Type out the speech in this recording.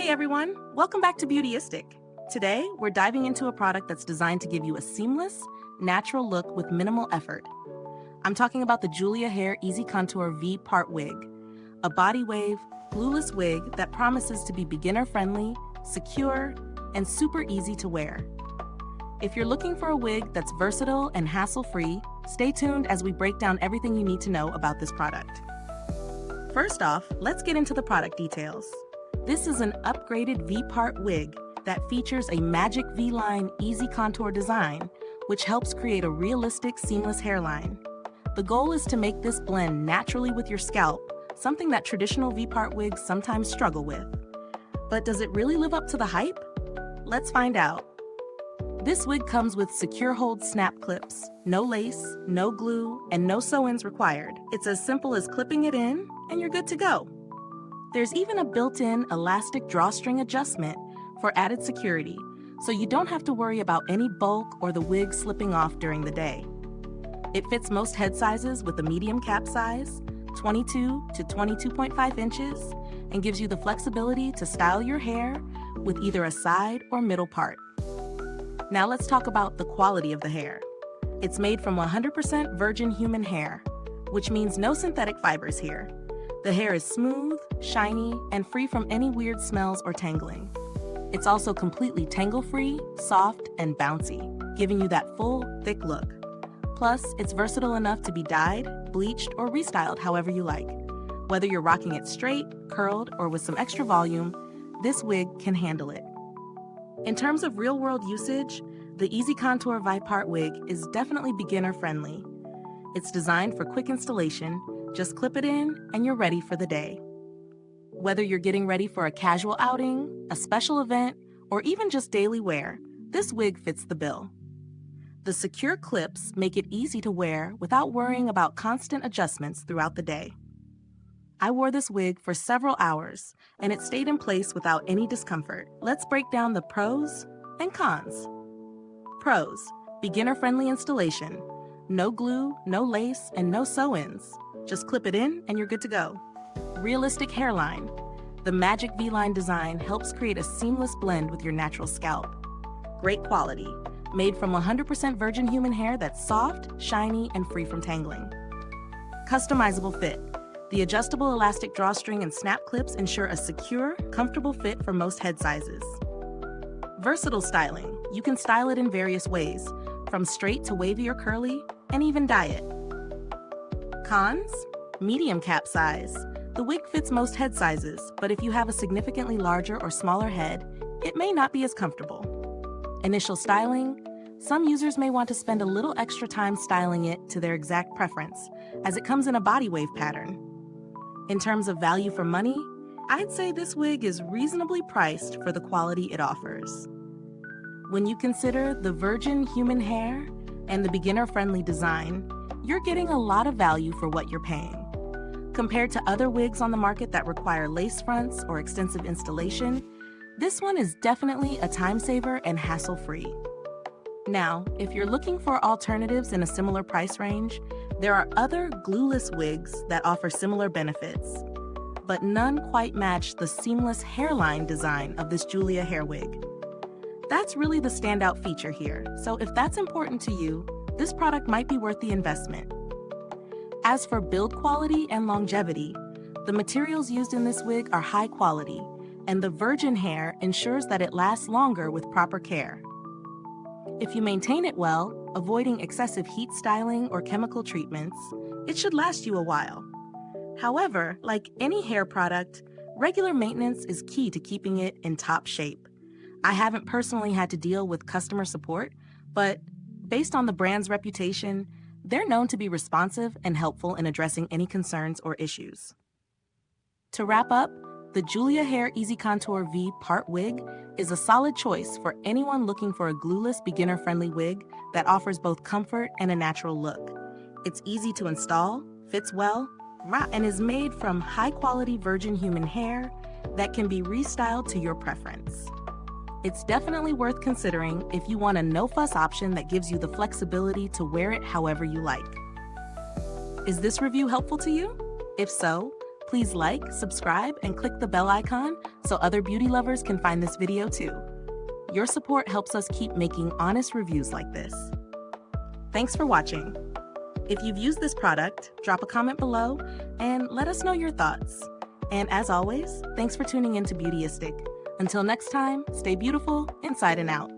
Hey everyone, welcome back to Beautyistic. Today, we're diving into a product that's designed to give you a seamless, natural look with minimal effort. I'm talking about the Julia Hair EasiContour Vpart wig, a body wave, glueless wig that promises to be beginner-friendly, secure, and super easy to wear. If you're looking for a wig that's versatile and hassle-free, stay tuned as we break down everything you need to know about this product. First off, let's get into the product details. This is an upgraded Vpart wig that features a magic V-line EasiContour design, which helps create a realistic, seamless hairline. The goal is to make this blend naturally with your scalp, something that traditional Vpart wigs sometimes struggle with. But does it really live up to the hype? Let's find out. This wig comes with secure hold snap clips, no lace, no glue, and no sew-ins required. It's as simple as clipping it in, and you're good to go. There's even a built-in elastic drawstring adjustment for added security, so you don't have to worry about any bulk or the wig slipping off during the day. It fits most head sizes with a medium cap size, 22 to 22.5 inches, and gives you the flexibility to style your hair with either a side or middle part. Now let's talk about the quality of the hair. It's made from 100% virgin human hair, which means no synthetic fibers here. The hair is smooth, shiny, and free from any weird smells or tangling. It's also completely tangle-free, soft, and bouncy, giving you that full, thick look. Plus, it's versatile enough to be dyed, bleached, or restyled however you like. Whether you're rocking it straight, curled, or with some extra volume, this wig can handle it. In terms of real-world usage, the EasiContour Vpart wig is definitely beginner-friendly. It's designed for quick installation. Just clip it in, and you're ready for the day. Whether you're getting ready for a casual outing, a special event, or even just daily wear, this wig fits the bill. The secure clips make it easy to wear without worrying about constant adjustments throughout the day. I wore this wig for several hours, and it stayed in place without any discomfort. Let's break down the pros and cons. Pros: beginner-friendly installation. No glue, no lace, and no sew-ins. Just clip it in and you're good to go. Realistic hairline. The magic V-line design helps create a seamless blend with your natural scalp. Great quality. Made from 100% virgin human hair that's soft, shiny, and free from tangling. Customizable fit. The adjustable elastic drawstring and snap clips ensure a secure, comfortable fit for most head sizes. Versatile styling. You can style it in various ways, from straight to wavy or curly, and even dye it. Cons: medium cap size. The wig fits most head sizes, but if you have a significantly larger or smaller head, it may not be as comfortable. Initial styling: some users may want to spend a little extra time styling it to their exact preference, as it comes in a body wave pattern. In terms of value for money, I'd say this wig is reasonably priced for the quality it offers. When you consider the virgin human hair and the beginner-friendly design, you're getting a lot of value for what you're paying. Compared to other wigs on the market that require lace fronts or extensive installation, this one is definitely a time saver and hassle-free. Now, if you're looking for alternatives in a similar price range, there are other glueless wigs that offer similar benefits, but none quite match the seamless hairline design of this Julia hair wig. That's really the standout feature here, so if that's important to you, this product might be worth the investment. As for build quality and longevity, the materials used in this wig are high quality, and the virgin hair ensures that it lasts longer with proper care. If you maintain it well, avoiding excessive heat styling or chemical treatments, it should last you a while. However, like any hair product, regular maintenance is key to keeping it in top shape. I haven't personally had to deal with customer support, but based on the brand's reputation, they're known to be responsive and helpful in addressing any concerns or issues. To wrap up, the Julia Hair EasiContour Vpart wig is a solid choice for anyone looking for a glueless, beginner-friendly wig that offers both comfort and a natural look. It's easy to install, fits well, and is made from high-quality virgin human hair that can be restyled to your preference. It's definitely worth considering if you want a no-fuss option that gives you the flexibility to wear it however you like. Is this review helpful to you? If so, please Please like, subscribe, and click the bell icon so other beauty lovers can find this video too. Your support helps us keep making honest reviews like this. Thanks for watching. If you've used this product, drop a comment below and let us know your thoughts. And as always, thanks for tuning in to Beautyistic. Until next time, stay beautiful inside and out.